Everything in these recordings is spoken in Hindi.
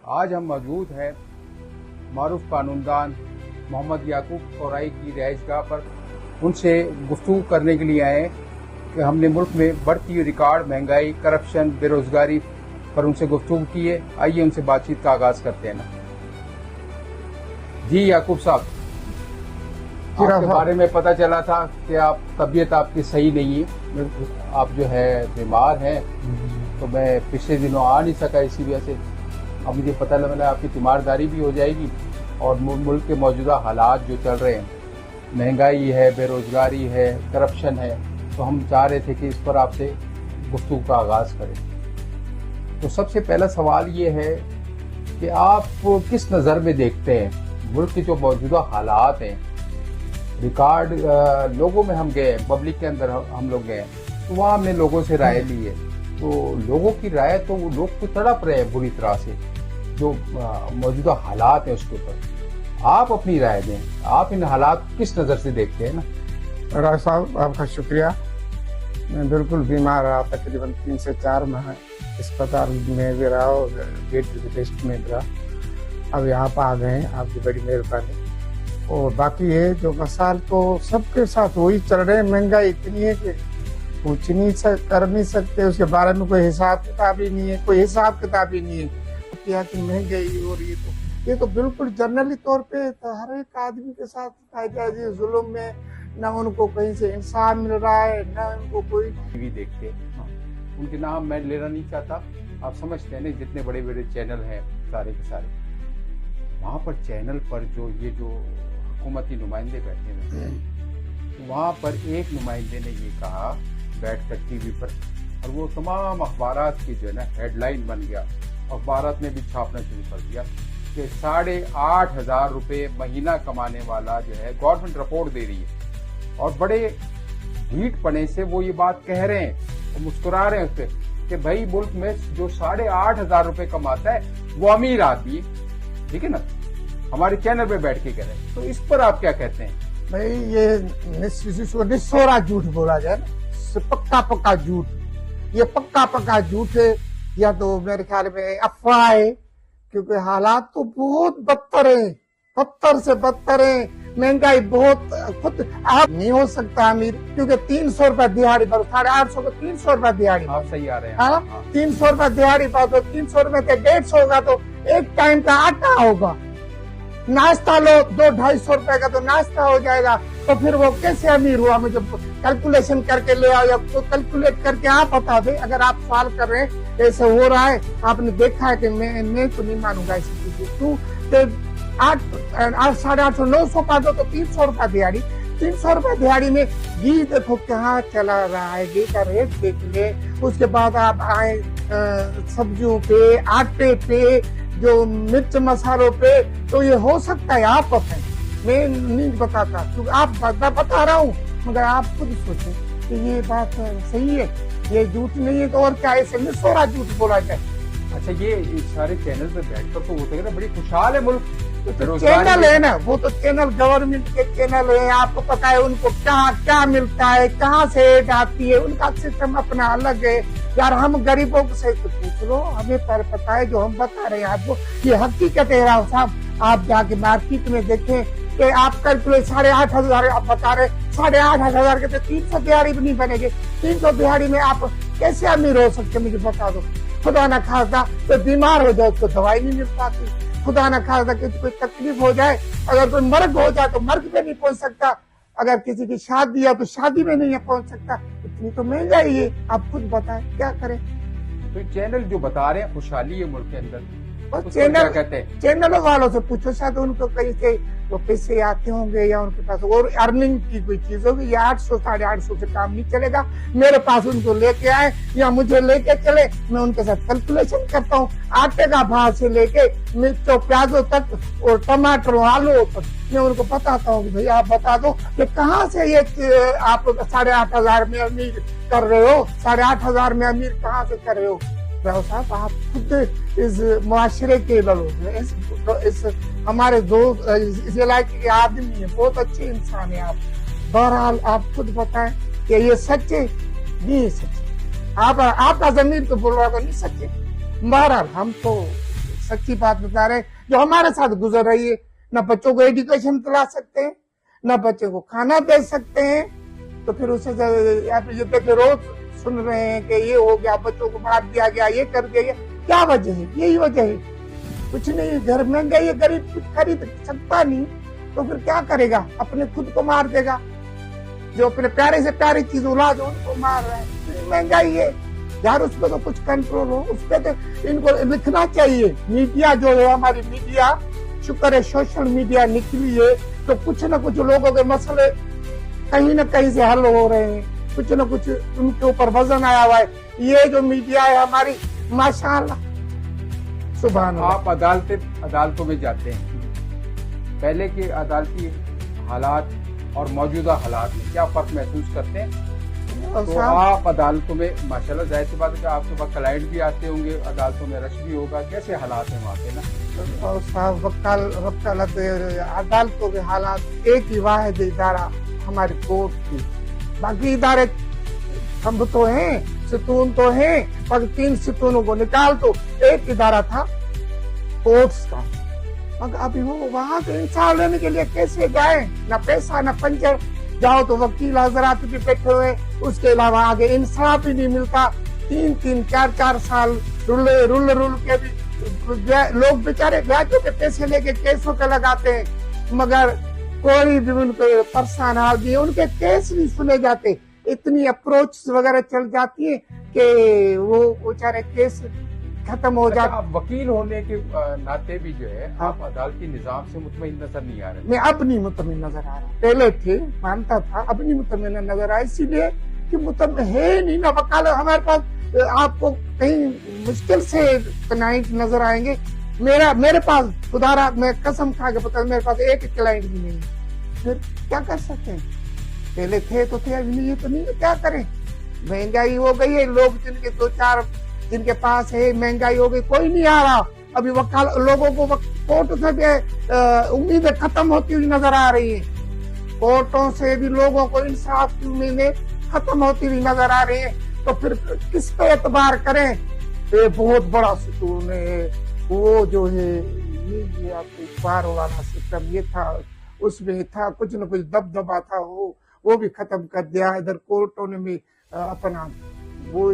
आज हम मौजूद हैं मारूफ कानूनदान मोहम्मद याकूब कोराई की रिहाइशगाह पर। उनसे गुफ्तगू करने के लिए आए कि हमने मुल्क में बढ़ती हुई रिकॉर्ड महंगाई, करप्शन, बेरोजगारी पर उनसे गुफ्तगू की है। आइए उनसे बातचीत का आगाज करते हैं ना। जी याकूब साहब, आपके बारे में पता चला था कि आप तबीयत आपकी सही नहीं है, आप जो है बीमार हैं, तो मैं पिछले दिनों आ नहीं सका इसी वजह से। अब मुझे पता लगा आपकी तीमारदारी भी हो जाएगी और मुल्क के मौजूदा हालात जो चल रहे हैं, महंगाई है, बेरोजगारी है, करप्शन है, तो हम चाह रहे थे कि इस पर आपसे गुफ्तगू का आगाज करें। तो सबसे पहला सवाल ये है कि आप किस नज़र में देखते हैं मुल्क के जो मौजूदा हालात हैं। रिकॉर्ड लोगों में हम गए, पब्लिक के अंदर हम लोग गए, तो वहाँ हमने लोगों से राय ली है। तो लोगों की राय, तो वो लोग तो तड़प रहे हैं बुरी तरह से जो मौजूदा हालात है उसके ऊपर। आप अपनी राय दें, आप इन हालात किस नज़र से देखते हैं ना। राज साहब, आपका शुक्रिया। मैं बिल्कुल बीमार रहा, तकरीबन 3 से 4 माह अस्पताल में भी रहा और बेड रेस्ट में भी रहा। अब यहाँ पर आ गए हैं, आपकी बड़ी मेहरबानी। और बाकी है जो मसाल तो सबके साथ वही चल रहे हैं। महंगाई इतनी है कि पूछ नहीं कर नहीं सकते, उसके बारे में कोई हिसाब किताब ही नहीं है, कोई हिसाब किताब ही नहीं है। क्या कि महंगाई हो रही है, तो ये तो बिल्कुल जनरली तौर पे तो हर एक आदमी के साथ जुल्म में, न उनको कहीं से इंसाफ मिल रहा है, न उनको कोई टीवी देखते उनके नाम मैं लेना नहीं चाहता। आप समझते हैं ना, जितने बड़े बड़े चैनल हैं सारे के सारे, वहाँ पर चैनल पर जो हुकूमती नुमाइंदे बैठे हुए हैं, तो वहाँ पर एक नुमाइंदे ने ये कहा बैठकर टीवी पर, और वो तमाम अखबारात की जो है ना हेडलाइन बन गया, अखबारात ने भी छापना शुरू कर दिया कि 8,500 रुपये महीना कमाने वाला जो है गवर्नमेंट रिपोर्ट दे रही है। और बड़े ढीठ पने से वो ये बात कह रहे हैं, वो मुस्कुरा रहे हैं उस पर कि भाई मुल्क में जो 8,500 रुपये कमाता है वो अमीर आदमी है, ठीक है ना। हमारे चैनल पे बैठ के कह रहे हैं, तो इस पर आप क्या कहते हैं। भाई ये निस्सोरा झूठ बोला जाए ना, पक्का झूठ, ये पक्का झूठ है, या तो मेरे ख्याल में अफवाह है। क्योंकि हालात तो बहुत बदतर है, बदतर से बदतर है। महंगाई बहुत, खुद आप नहीं हो सकता अमीर, क्योंकि 300 रुपए दिहाड़ी पर, 850 को 300 रुपए दिहाड़ी। आप सही आ रहे हैं। हाँ, 300 रुपए दिहाड़ी पर, तो 300 रुपए से 150 होगा, तो एक टाइम का आटा होगा। नाश्ता लो 200-250 रुपए का, तो नाश्ता हो जाएगा। तो फिर वो कैसे अमीर हुआ, मुझे कैलकुलेशन करके ले आओ, या तो कैलकुलेट करके आप बता दे। अगर आप सवाल कर रहे हैं ऐसे हो रहा है, आपने देखा है कि मैं तो नहीं मानूंगा इसी चीज को। 800-850, 900 का दो तो 300 रुपया दिहाड़ी। 300 रुपए दिहाड़ी में घी देखो कहाँ चला रहा है, घी का रेट देख ले। उसके बाद आप आए सब्जियों पे, आटे पे, जो मिर्च मसालों पे, तो ये हो सकता है आप बताएं, मैं नहीं बताता, क्योंकि आप बता रहा हूँ, मगर आप खुद सोचें कि ये बात सही है, ये झूठ नहीं है, तो और क्या ऐसे निस्सोरा झूठ बोला जाए। अच्छा, ये सारे चैनल पे बैठकर तो होते हैं ना, बड़ी खुशहाल है मुल्क। तो चैनल है ना, वो तो चैनल गवर्नमेंट के चैनल है, आपको पता है उनको क्या मिलता है, कहाँ से एड आती है, उनका सिस्टम अपना अलग है। यार हम गरीबों से तो पूछ लो, हमें पर पता है जो हम बता रहे हैं आपको, ये हकीकत है राव साहब। आप जाके मार्केट में देखें कि आप कैलकुलेट 8,500 आप बता रहे, 8,500 के तो 300 दिहाड़ी भी नहीं बनेगी। 300 दिहाड़ी में आप कैसे अमीर हो सकते, मुझे बता दो। खुदा ना खास्ता तो बीमार हो जाए तो दवाई नहीं मिल पाती, खुदा ना खास्ता कि कोई तकलीफ हो जाए, अगर कोई मर्ग हो जाए तो मर्ग पे नहीं पहुंच सकता, अगर किसी की शादी है तो शादी में नहीं पहुंच सकता। इतनी तो महंगाई है, आप खुद बताएं क्या करें। तो चैनल जो बता रहे हैं खुशहाली है मुल्क के अंदर, चैनल कहते हैं, चैनलों वालों से पूछो, शायद उनको कहीं से तो पैसे आते होंगे, या उनके पास और अर्निंग की कोई चीज होगी। या 800-850 से काम नहीं चलेगा। मेरे पास उनको लेके आए या मुझे लेके चले, मैं उनके साथ कैलकुलेशन करता हूँ। आटे का भाव से लेके मिर्चों प्याजों तक और टमाटर आलू तक मैं उनको बताता हूँ कि भैया आप बता दो कि कहाँ से ये आप 8,500 में अमीर कर रहे हो, 8,500 में अमीर कहाँ से कर रहे हो। साहब आप खुद इस मुआशरे के लोग, इस हमारे दोस्त, इस इलाके के आदमी है, बहुत अच्छे इंसान है आप। बहरहाल आप खुद बताएं कि ये सच है, नहीं है सच। आपका जमीन तो बोल रहा नहीं सच है। बहरहाल हम तो सच्ची बात बता रहे हैं, जो हमारे साथ गुजर रही है। न बच्चों को एजुकेशन दिला सकते हैं, न बच्चे को खाना दे सकते हैं। तो फिर उसे आप ये देखिए रोज सुन रहे हैं कि ये हो गया, बच्चों को मार दिया गया, ये कर दिया गया। क्या वजह है? यही वजह है, कुछ नहीं। घर महंगाई है, गरीब कुछ खरीद सकता नहीं तो फिर क्या करेगा? अपने खुद को मार देगा। जो अपने प्यारे से प्यारी चीज औलाद हो उनको मार रहा है। महंगाई है यार, उस पर तो कुछ कंट्रोल हो, उस पर तो इनको लिखना चाहिए। मीडिया जो है, हमारी मीडिया, शुक्र है सोशल मीडिया निकली है, तो कुछ न कुछ लोगों के मसले कहीं न कहीं से हल हो रहे हैं, कुछ न कुछ उनके ऊपर वजन आया हुआ है। ये जो मीडिया है हमारी, माशाअल्लाह, सुभान अल्लाह। आप अदालतों में जाते हैं, पहले के अदालती हालात और मौजूदा हालात में क्या फर्क महसूस करते हैं? तो आप अदालतों में माशाल्लाह, जाहिर सी बात है कि आपके पास क्लाइंट भी आते होंगे, अदालतों में रश भी होगा, कैसे हालात हैं वहाँ पे ना? और साहब वकालत अदालतों के हालात, एक ही वाहिद इदारा हमारी कोर्ट की, बाकी इदारे खंभ तो हैं, सितून तो हैं, पर 3 सितूनों को निकाल तो एक इदारा था कोर्ट्स का। मगर अभी वो वहां से इंसाफ लेने के लिए कैसे जाए? न पैसा न पंजर, जाओ तो वकील हजरात भी बैठे हुए, उसके अलावा आगे इंसाफ ही नहीं मिलता। 3-3, 4-4 साल रुल के भी लोग बेचारे ब्याजों के पैसे लेके केसों पे लगाते हैं, मगर कोई भी उनको परेशान हाल दिए, उनके केस नहीं सुने जाते। इतनी अप्रोच वगैरह चल जाती है कि वो बेचारे केस खत्म हो जाता। आप वकील होने के नाते भी जो है, आप अदालती निजाम से मुतमईन नजर नहीं आ रहे? मैं अब नहीं मुतमईन नजर आ रहा, पहले थे मानता था, अब नहीं मुतमईन नजर आ, इसीलिए कि मुतमईन है नहीं ना वकालत हमारे पास। आपको कहीं मुश्किल से क्लाइंट नजर आएंगे। मेरे पास खुदारा, मैं कसम खा के बता, मेरे पास एक क्लाइंट भी नहीं है। फिर क्या कर सकते हैं? पहले थे तो थे, अभी नहीं है तो नहीं है, क्या करें? महंगाई हो गई है, लोग जिनके 2-4 जिनके पास है, महंगाई हो गई, कोई नहीं आ रहा। अभी वकाल लोगों को कोर्ट से भी उम्मीदें खत्म होती हुई नजर आ रही है। कोर्टों से भी लोगों को इंसाफ की उम्मीदें खत्म होती हुई नजर आ रही है। तो फिर किस पे एतबार करें? ये बहुत बड़ा सुकून है, वो जो है ये आपके इकबार वाला सिस्टम ये था, उसमें था कुछ न कुछ दबदबा था, वो भी खत्म कर दिया। इधर कोर्टों ने भी अपना वो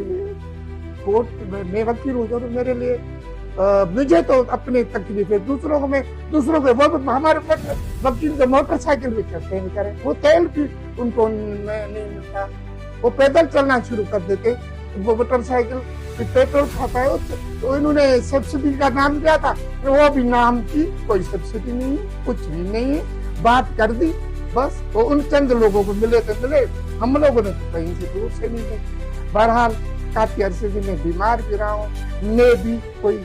कोर्ट में वकील हूँ, तो मेरे लिए मुझे तो अपनी तकलीफ है, दूसरों के वो हमारे वकील के मोटरसाइकिल भी चलते हैं बेचारे, वो तेल भी उनको नहीं मिलता, वो पैदल चलना शुरू कर देते। वो मोटरसाइकिल पेट्रोल खाता है, तो इन्होंने सब्सिडी का नाम दिया था, वो भी नाम की कोई सब्सिडी नहीं, कुछ भी नहीं है, बात कर दी बस। वो उन चंद लोगों को मिले तो मिले, हम लोगों ने तो कहीं से दूर से नहीं गए। बहरहाल काफी अरसे से मैं बीमार भी रहा हूँ, मैं भी कोई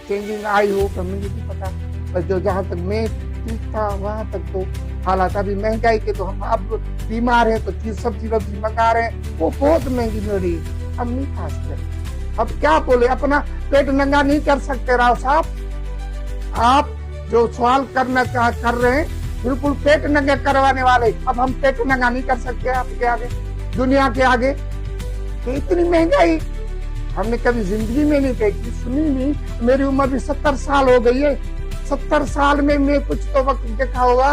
चेंजिंग आई हो तो मुझे नहीं पता, पर जो जहाँ तक मैं ठीक था वहां तक तो हालात, अभी महंगाई के तो हम अब बीमार है तो चीज सब्जी मंगा रहे हैं, वो बहुत महंगी मिल रही है, हम नहीं खा सकते। अब क्या बोले, अपना पेट नंगा नहीं कर सकते। राव साहब, आप जो सवाल कर रहे हैं, बिल्कुल पेट नंगे करवाने वाले, अब हम पेट नंगा नहीं कर सकते आपके आगे, दुनिया के आगे। तो इतनी महंगाई हमने कभी जिंदगी में नहीं देखी, सुनी नहीं। मेरी उम्र भी 70 साल हो गई है, 70 साल में मैं कुछ तो वक्त देखा होगा।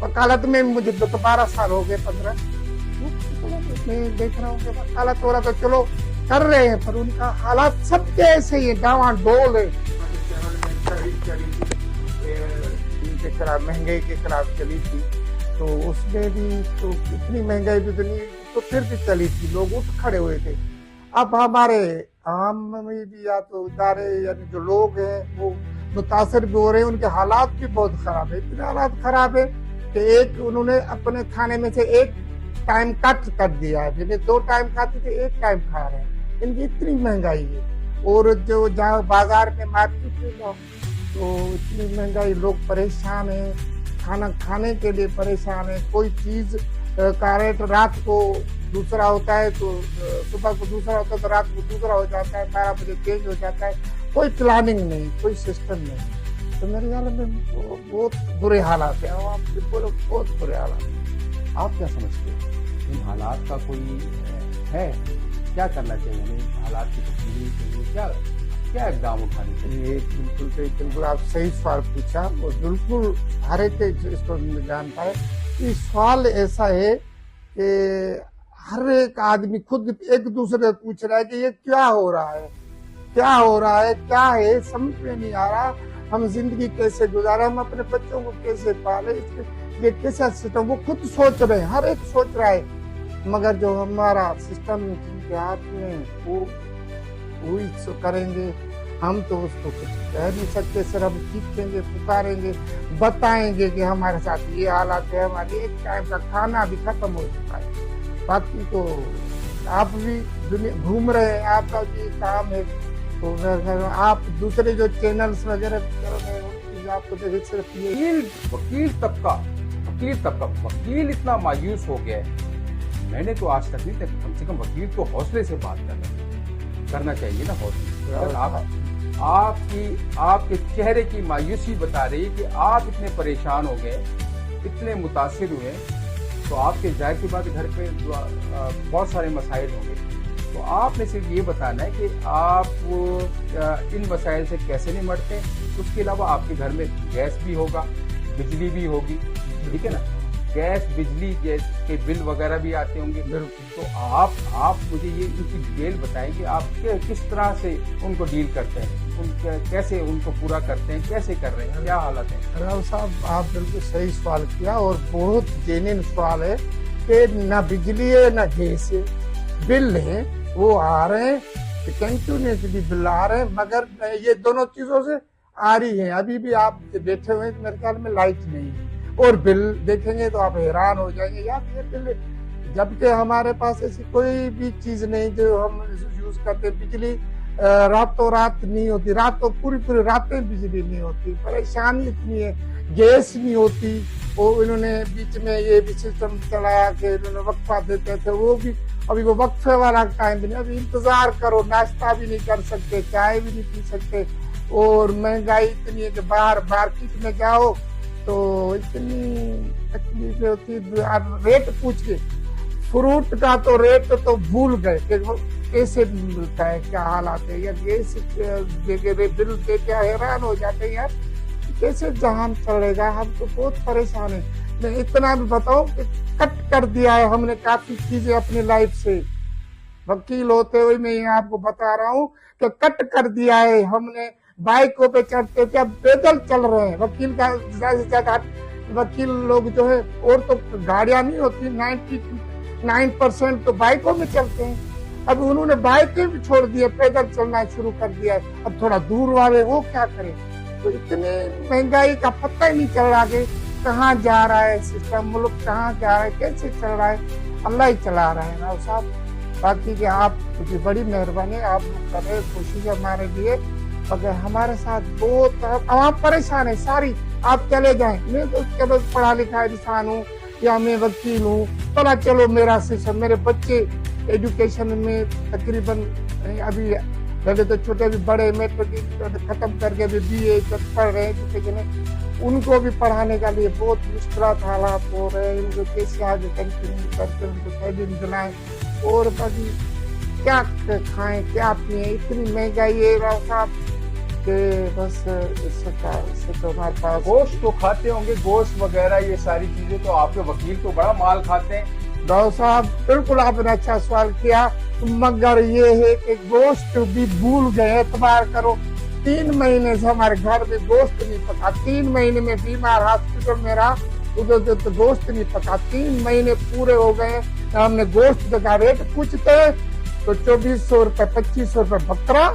वकालत में मुझे 12 साल हो गए, 15 मैं देख रहा हूँ कि वकालत हो रहा तो चलो कर रहे हैं, पर उनका हालात सबके ऐसे ही डावाडोल है। इनके खिलाफ, महंगाई के खिलाफ चली थी, तो उसमें भी तो इतनी महंगाई भी नहीं, तो फिर भी चली थी, लोग उठ खड़े हुए थे। अब हमारे आम में भी या तो इदारे यानी जो लोग हैं वो मुतासर भी हो रहे हैं, उनके हालात भी बहुत खराब है। इतने हालात खराब है कि एक उन्होंने अपने खाने में से एक टाइम कट कर दिया है, जिन्हें 2 टाइम खाते थे 1 टाइम खा रहे हैं। इनकी इतनी महंगाई है, और जो जहाँ बाजार में मार्केट में जाओ तो इतनी महंगाई, लोग परेशान है, खाना खाने के लिए परेशान है। कोई चीज का रेट रात को दूसरा होता है तो सुबह को दूसरा होता है, तो रात को दूसरा हो जाता है, 12 बजे चेंज हो जाता है, कोई प्लानिंग नहीं, कोई सिस्टम नहीं। तो मेरे ख्याल में बहुत बुरे हालात है, आप बोलो बहुत बुरे हालात। आप क्या समझते हैं, इन हालात का कोई है, क्या करना चाहिए, इन हालात की तब्दीली के लिए क्या क्या इकदाम उठाने चाहिए? ये बिल्कुल आप सही सवाल पूछा और बिल्कुल हर एक इसको जानता है कि सवाल ऐसा है कि हर एक आदमी खुद एक दूसरे से पूछ रहा है कि ये क्या हो रहा है, क्या हो रहा है, क्या है, समझ में नहीं आ रहा। हम जिंदगी कैसे गुजारे, हम अपने बच्चों को कैसे पाले, ये कैसा सिस्टम, वो खुद सोच रहे हैं, हर एक सोच रहा है। मगर जो हमारा सिस्टम जिनके हाथ में वो ही करेंगे, हम तो उसको कुछ कह नहीं सकते। सर हम चीखेंगे, पुकारेंगे, बताएंगे कि हमारे साथ ये हालात है, हमारे एक टाइम का खाना भी खत्म हो चुका है। बाकी तो आप भी दुनिया घूम रहे हैं, आपका भी काम है, तो आप दूसरे जो चैनल्स वगैरह कर रहे हैं उनकी आपको तो सिर्फ ये वकील इतना मायूस हो गया है। मैंने तो आज तक नहीं देखा, कम से कम वकील को हौसले से बात करना चाहिए ना, हौसले। आपके चेहरे की मायूसी बता रही है कि आप इतने परेशान हो गए, इतने मुतासिर हुए, तो आपके जाहिर की बात घर पे बहुत सारे मसाइल होंगे। तो आपने सिर्फ ये बताना है कि आप इन मसाइल से कैसे निपटते हैं। उसके अलावा आपके घर में गैस भी होगा, बिजली भी होगी, ठीक है ना, गैस बिजली के बिल वगैरह भी आते होंगे। तो आप मुझे ये इनकी डिटेल बताएं कि आप किस तरह से उनको डील करते हैं, कैसे उनको पूरा करते हैं, कैसे कर रहे हैं, क्या हालत है? राव साहब आप बिल्कुल सही सवाल किया और बहुत जेन्युइन सवाल है कि न बिजली है न गैस है, बिल है वो आ रहे हैं, कंटिन्यूसली बिल आ रहे हैं, मगर ये दोनों चीजों से आ रही है। अभी भी आप बैठे हुए मेरे ख्याल में लाइट नहीं है और बिल देखेंगे तो आप हैरान हो जाएंगे, यार ये बिल, जबकि हमारे पास ऐसी कोई भी चीज नहीं जो हम यूज करते। बिजली रातों रात नहीं होती, रातों पूरी रातें बिजली नहीं होती, परेशानी इतनी है, गैस नहीं होती। वो इन्होंने बीच में ये भी सिस्टम चलाया कि इन्होंने वक्फा देते थे, वो भी अभी वो वक्फे वाला टाइम भी नहीं, अभी इंतजार करो, नाश्ता भी नहीं कर सकते, चाय भी नहीं पी सकते, और महंगाई इतनी है कि बाहर मार्केट में जाओ तो इतनी तकलीफें होती। रेट पूछ के फ्रूट का तो रेट तो भूल गए कि कैसे मिलता है, क्या हालात है, या गैस बिल दे के हैरान हो जाते हैं, यार कैसे जहान चलेगा, हम तो बहुत परेशान है। मैं इतना भी बताऊं कि कट कर दिया है हमने काफी चीजें अपनी लाइफ से, वकील होते हुए मैं ये आपको बता रहा हूँ कि कट कर दिया है हमने। बाइकों पे चढ़ते थे, अब पैदल चल रहे हैं। वकील का ज्यादा वकील लोग जो है, और तो गाड़ियां नहीं होती, 99% तो बाइकों में चलते हैं। अब उन्होंने बाइकें भी छोड़ दिए, पैदल चलना शुरू कर दिया है। अब थोड़ा दूर वाले वो क्या करें, तो इतने महंगाई का पता ही नहीं चल रहा कि कहाँ जा रहा है सिस्टम, मुल्क कहाँ जा रहा है, कैसे चल रहा है, अल्लाह ही चला रहा है राव साहब। बाकी कि आप मुझे बड़ी मेहरबानी, आप लोग कर रहे कोशिश हमारे लिए, मगर हमारे साथ बहुत आवाम परेशान है सारी। आप चले जाएं, मैं तो चलो पढ़ा लिखा इंसान हूँ या मैं वकील हूँ, पता चलो मेरा सिस्टम, मेरे बच्चे एजुकेशन में तकरीबन अभी पहले तो छोटे भी बड़े मेट्रिक खत्म करके भी BA पढ़ रहे हैं एजुकेशन, उनको भी पढ़ाने का लिए बहुत मुश्किल हालात हो रहे हैं। इनको कैसे आगे कंटिन्यू करके उनको तैलीम दिलाएं, और बाकी क्या खाएं क्या पिए, इतनी महंगाई है राव साहब के बस इससे तो हमारे पास। गोश्त तो खाते होंगे, गोश्त वगैरह ये सारी चीजें, तो आपके वकील तो बड़ा माल खाते हैं। राव साहब बिल्कुल आपने अच्छा सवाल किया, मगर ये है कि गोश्त भी भूल गए। एतबार करो 3 महीने से हमारे घर में गोश्त नहीं पका, 3 महीने में बीमार हॉस्पिटल में रहा, उधर तो गोश्त नहीं पका, 3 महीने पूरे हो गए। हमने गोश्त का रेट पूछते तो 2400 रुपए 2500 रुपए बकरा,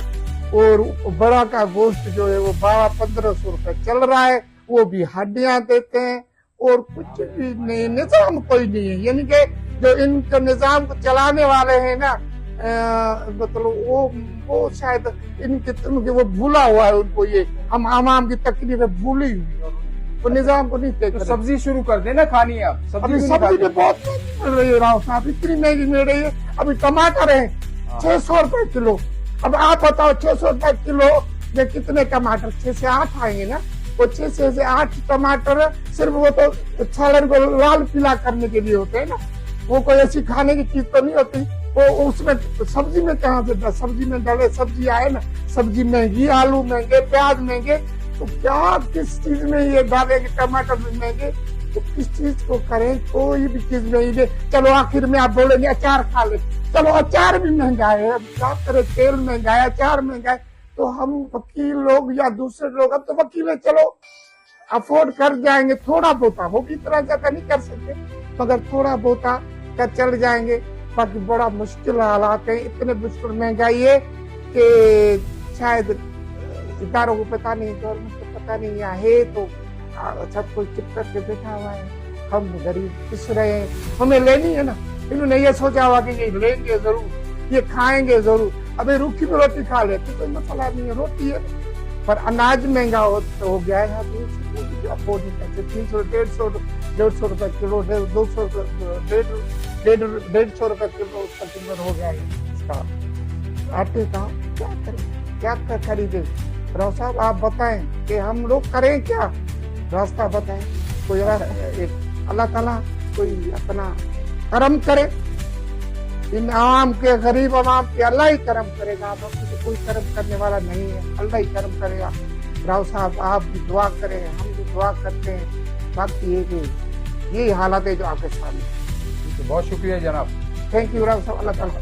और बड़ा का गोश्त जो है वो 1200-1500 रुपए चल रहा है, वो भी हड्डियां देते हैं और कुछ भी नहीं, निजाम कोई नहीं है। यानी कि जो इनके निजाम को चलाने वाले हैं ना, मतलब वो शायद इनके वो भूला हुआ है उनको, ये हम आवाम की तकलीफ भूली हुई, वो निजाम को नहीं देख। तो सब्जी शुरू कर देना खानी है आप। अभी सब्जी में बहुत मिल रही है राव साहब, इतनी महंगी मिल रही है। अभी टमाटर है 600 रुपए किलो। अब आप बताओ 600 रुपए किलो में कितने टमाटर, 6 से 8 आएंगे ना। वो 6 से 8 टमाटर सिर्फ वो तो सालन को लाल पीला करने के लिए होते हैं ना, वो कोई ऐसी खाने की चीज तो नहीं होती। वो उसमें सब्जी में कहाँ से, सब्जी में डले सब्जी आए ना, सब्जी महंगी, आलू महंगे, प्याज महंगे, तो क्या किस चीज में ये डालेंगे? टमाटर भी महंगे, तो किस चीज को करें? कोई भी चीज नहीं दे। चलो आखिर में आप बोलेंगे अचार खा ले, चलो अचार भी महंगा है, अब क्या करें? तेल महंगा है, अचार महंगा है, तो हम वकील लोग या दूसरे लोग, अब तो वकील है, चलो अफोर्ड कर जाएंगे थोड़ा बहुता, वो भी इतना ज्यादा नहीं कर सकते, मगर थोड़ा बहुता कर चल जाएंगे। बाकी बड़ा मुश्किल हालात है, इतने मुश्किल महंगाई है कि शायद इदारों को पता नहीं, गवर्नमेंट को पता नहीं, या है तो सब कोई चिप करके बैठा हुआ है, हम गरीब पिस रहे हैं। हमें लेनी है ना, इन्होंने ये सोचा हुआ कि ये लेंगे जरूर, ये खाएंगे जरूर, अबे रूखी में रोटी खा लेते, कोई मसला नहीं है, रोटी है, पर अनाज महंगा हो गया है। अफोर्ड नहीं करते, 300 150 रुपए किलो, 200 150 रुपए किलो हो गया है इसका आटे का। क्या करें, क्या खरीदे? राव साहब आप बताएं कि हम लोग करें क्या? रास्ता बताएं, कोई अल्लाह ताला कोई अपना करम करे इन आवाम के, गरीब आवाम पे अल्लाह ही करम करेगा, आप कोई करम करने वाला नहीं है, अल्लाह ही करम करेगा। राव साहब आप भी दुआ करें, हम भी दुआ करते हैं। बाकी ये कि यही हालत है जो आपके सामने। बहुत शुक्रिया जनाब। थैंक यू राव साहब, अल्लाह ताला।